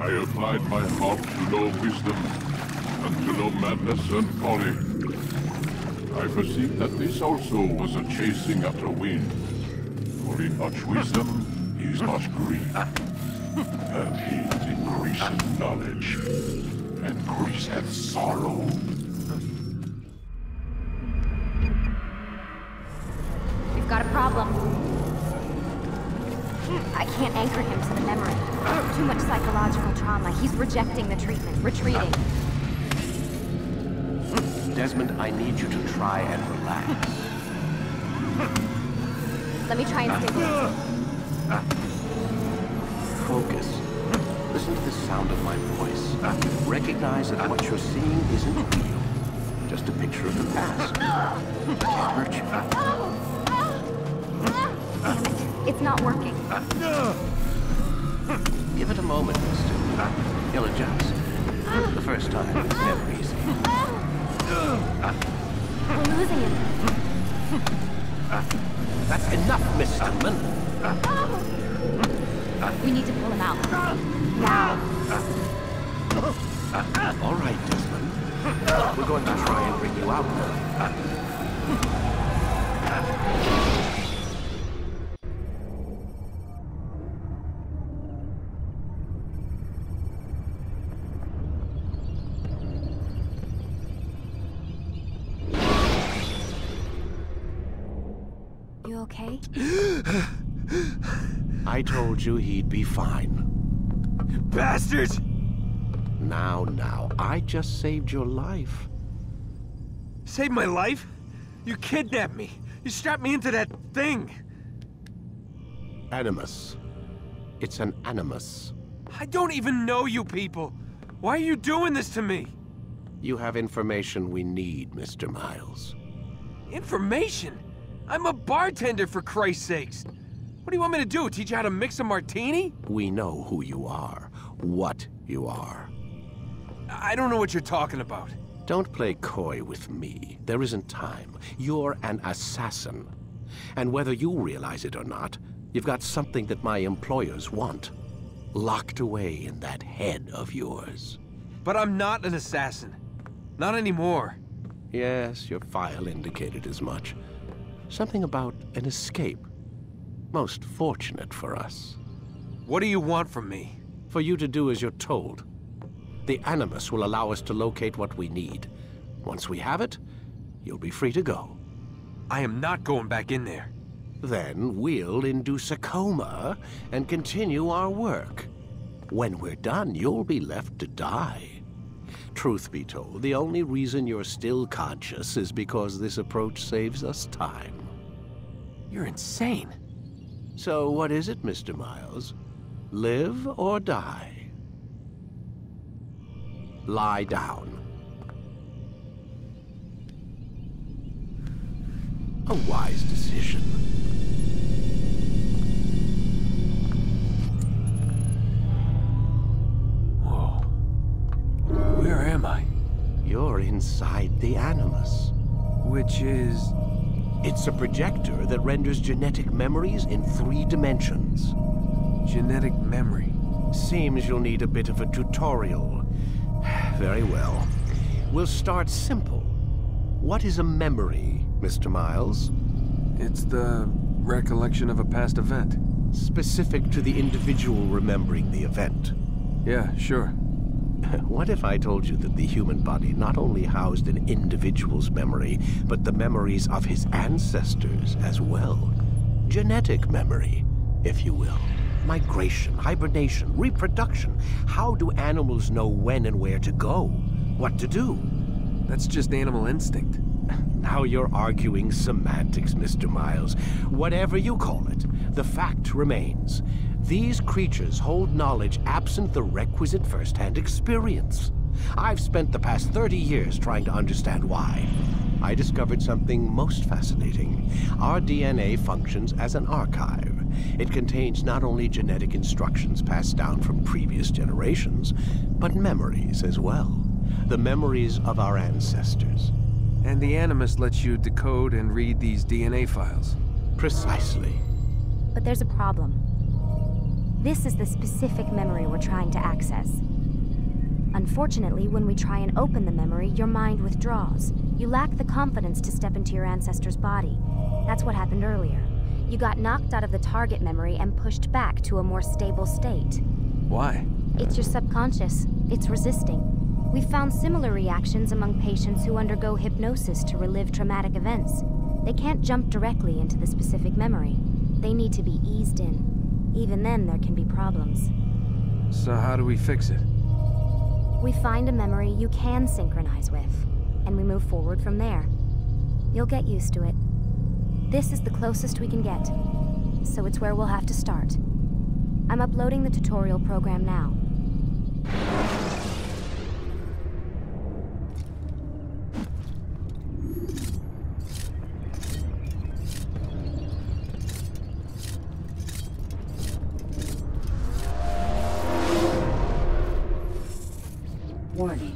I applied my heart to know wisdom, and to know madness and folly. I perceived that this also was a chasing after wind. For in much wisdom is much grief, and it increaseth knowledge, and increaseth sorrow. We've got a problem. I can't anchor him to the memory. Too much psychological trauma. He's rejecting the treatment, retreating. Desmond, I need you to try and relax. Let me try and stabilize him. Focus. Listen to the sound of my voice. Recognize that what you're seeing isn't real. Just a picture of the past. Can't hurt you. Damn it. It's not working. Give it a moment, mister. He'll adjust. The first time is never easy. We're losing him. That's enough, Miss Stillman. We need to pull him out. Now. All right, Desmond. We're going to try and bring you out now. You okay? I told you he'd be fine. Bastards! Now, I just saved your life. Saved my life? You kidnapped me. You strapped me into that thing. Animus. It's an animus. I don't even know you people. Why are you doing this to me? You have information we need, Mr. Miles. Information? I'm a bartender, for Christ's sakes. What do you want me to do? Teach you how to mix a martini? We know who you are, what you are. I don't know what you're talking about. Don't play coy with me. There isn't time. You're an assassin. And whether you realize it or not, you've got something that my employers want. Locked away in that head of yours. But I'm not an assassin. Not anymore. Yes, your file indicated as much. Something about an escape. Most fortunate for us. What do you want from me? For you to do as you're told. The Animus will allow us to locate what we need. Once we have it, you'll be free to go. I am not going back in there. Then we'll induce a coma and continue our work. When we're done, you'll be left to die. Truth be told, the only reason you're still conscious is because this approach saves us time. You're insane. So what is it, Mr. Miles? Live or die? Lie down. A wise decision. Whoa. Where am I? You're inside the Animus. Which is... It's a projector that renders genetic memories in 3 dimensions. genetic memory. Seems you'll need a bit of a tutorial. Very well. We'll start simple. What is a memory, Mr. Miles? It's the recollection of a past event. Specific to the individual remembering the event. Yeah, sure. What if I told you that the human body not only housed an individual's memory, but the memories of his ancestors as well? Genetic memory, if you will. Migration, hibernation, reproduction. How do animals know when and where to go? What to do? That's just animal instinct. Now you're arguing semantics, Mr. Miles. Whatever you call it, the fact remains. These creatures hold knowledge absent the requisite first-hand experience. I've spent the past 30 years trying to understand why. I discovered something most fascinating. Our DNA functions as an archive. It contains not only genetic instructions passed down from previous generations, but memories as well. The memories of our ancestors. And the Animus lets you decode and read these DNA files. Precisely. But there's a problem. This is the specific memory we're trying to access. Unfortunately, when we try and open the memory, your mind withdraws. You lack the confidence to step into your ancestor's body. That's what happened earlier. You got knocked out of the target memory and pushed back to a more stable state. Why? It's your subconscious. It's resisting. We've found similar reactions among patients who undergo hypnosis to relive traumatic events. They can't jump directly into the specific memory. They need to be eased in. Even then, there can be problems. So how do we fix it? We find a memory you can synchronize with, and we move forward from there. You'll get used to it. This is the closest we can get, so it's where we'll have to start. I'm uploading the tutorial program now. Warning.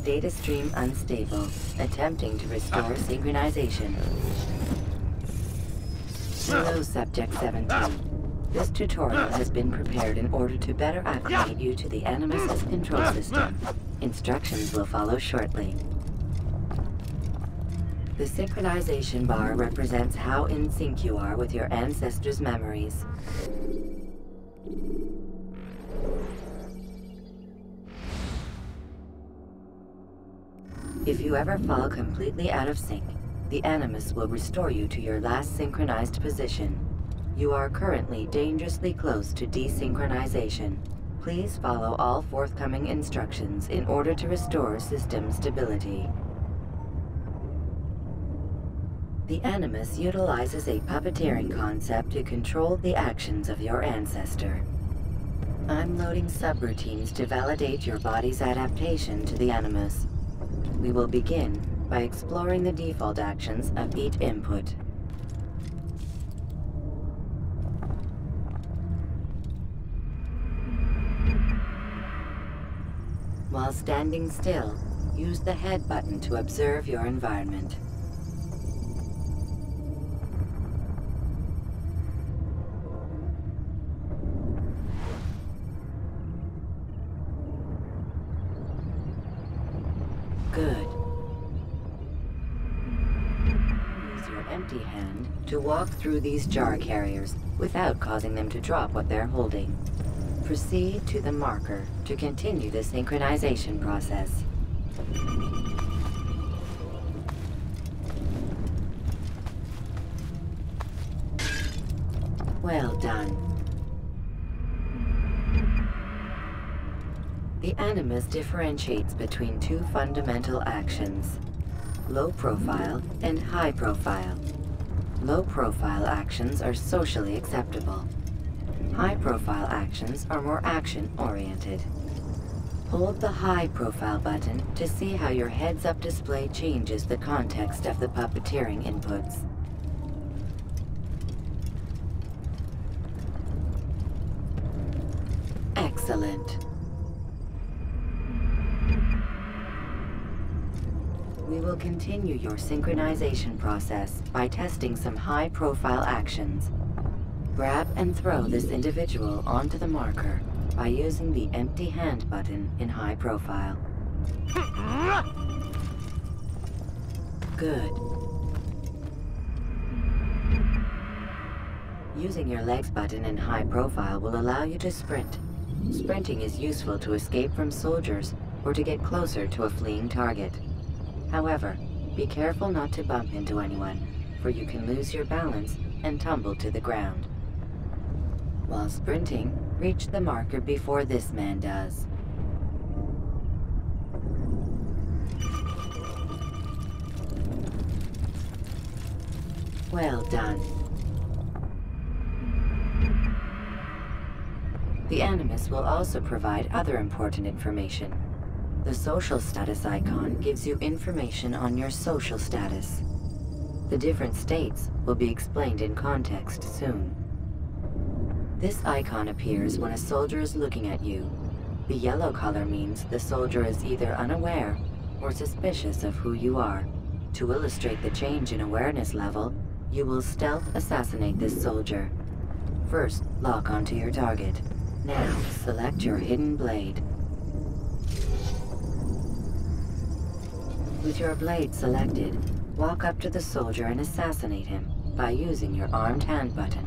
Data stream unstable. Attempting to restore synchronization. Hello, Subject 17. This tutorial has been prepared in order to better acclimate you to the Animus' control system. Instructions will follow shortly. The synchronization bar represents how in sync you are with your ancestors' memories. If you ever fall completely out of sync, the Animus will restore you to your last synchronized position. You are currently dangerously close to desynchronization. Please follow all forthcoming instructions in order to restore system stability. The Animus utilizes a puppeteering concept to control the actions of your ancestor. I'm loading subroutines to validate your body's adaptation to the Animus. We will begin by exploring the default actions of each input. While standing still, use the head button to observe your environment. Good. Use your empty hand to walk through these jar carriers without causing them to drop what they're holding. Proceed to the marker to continue the synchronization process. Well done. The Animus differentiates between two fundamental actions: low profile and high profile. Low profile actions are socially acceptable. High profile actions are more action-oriented. Hold the high profile button to see how your heads-up display changes the context of the puppeteering inputs. Excellent. We will continue your synchronization process by testing some high-profile actions. Grab and throw this individual onto the marker by using the empty hand button in high profile. Good. Using your legs button in high profile will allow you to sprint. Sprinting is useful to escape from soldiers or to get closer to a fleeing target. However, be careful not to bump into anyone, for you can lose your balance and tumble to the ground. While sprinting, reach the marker before this man does. Well done. The Animus will also provide other important information. The social status icon gives you information on your social status. The different states will be explained in context soon. This icon appears when a soldier is looking at you. The yellow color means the soldier is either unaware or suspicious of who you are. To illustrate the change in awareness level, you will stealth assassinate this soldier. First, lock onto your target. Now, select your hidden blade. With your blade selected, walk up to the soldier and assassinate him by using your armed hand button.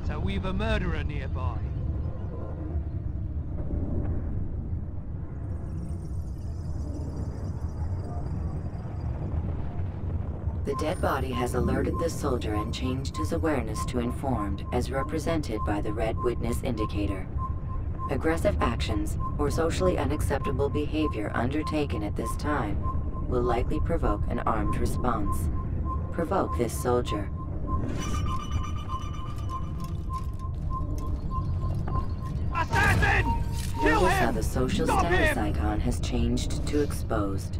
So we've a murderer nearby. The dead body has alerted the soldier and changed his awareness to informed, as represented by the red witness indicator. Aggressive actions or socially unacceptable behavior undertaken at this time will likely provoke an armed response. Provoke this soldier. Assassin! Kill Notice how him! the social Stop status him! icon has changed to exposed.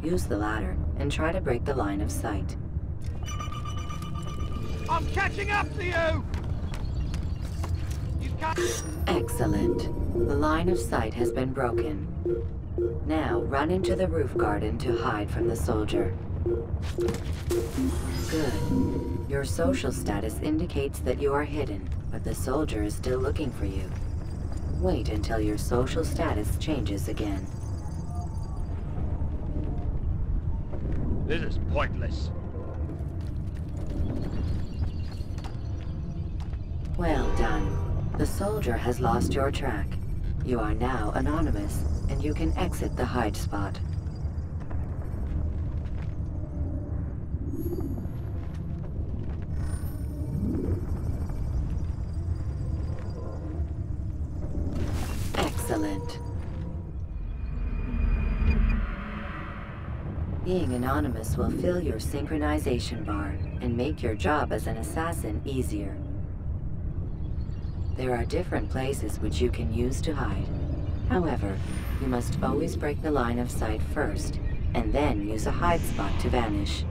Use the latter and try to break the line of sight. I'm catching up to you! You can't... Excellent. The line of sight has been broken. Now run into the roof garden to hide from the soldier. Good. Your social status indicates that you are hidden, but the soldier is still looking for you. Wait until your social status changes again. This is pointless. Well done. The soldier has lost your track. You are now anonymous, and you can exit the hide spot. Excellent. Being anonymous will fill your synchronization bar and make your job as an assassin easier. There are different places which you can use to hide. However, you must always break the line of sight first, and then use a hide spot to vanish.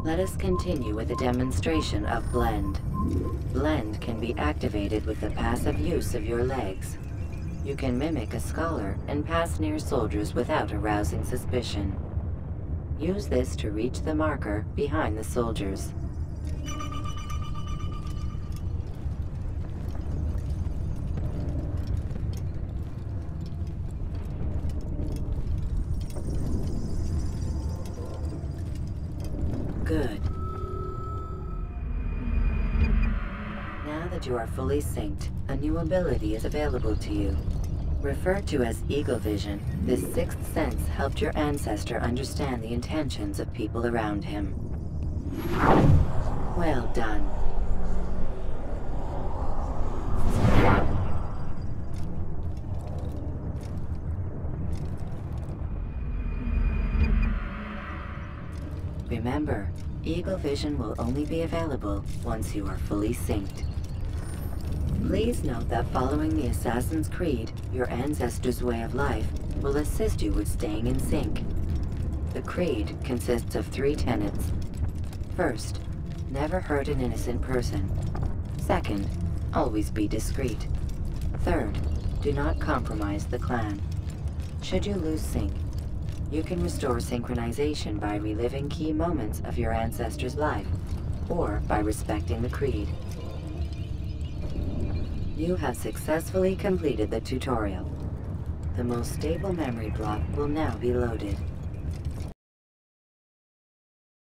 Let us continue with a demonstration of Blend. Blend can be activated with the passive use of your legs. You can mimic a scholar and pass near soldiers without arousing suspicion. Use this to reach the marker behind the soldiers. Good. Now that you are fully synced, a new ability is available to you. Referred to as Eagle Vision, this sixth sense helped your ancestor understand the intentions of people around him. Well done. Remember, Eagle Vision will only be available once you are fully synced. Please note that following the Assassin's Creed, your ancestors' way of life, will assist you with staying in sync. The Creed consists of 3 tenets. First, never hurt an innocent person. Second, always be discreet. Third, do not compromise the clan. Should you lose sync, you can restore synchronization by reliving key moments of your ancestor's life, or by respecting the Creed. You have successfully completed the tutorial. The most stable memory block will now be loaded.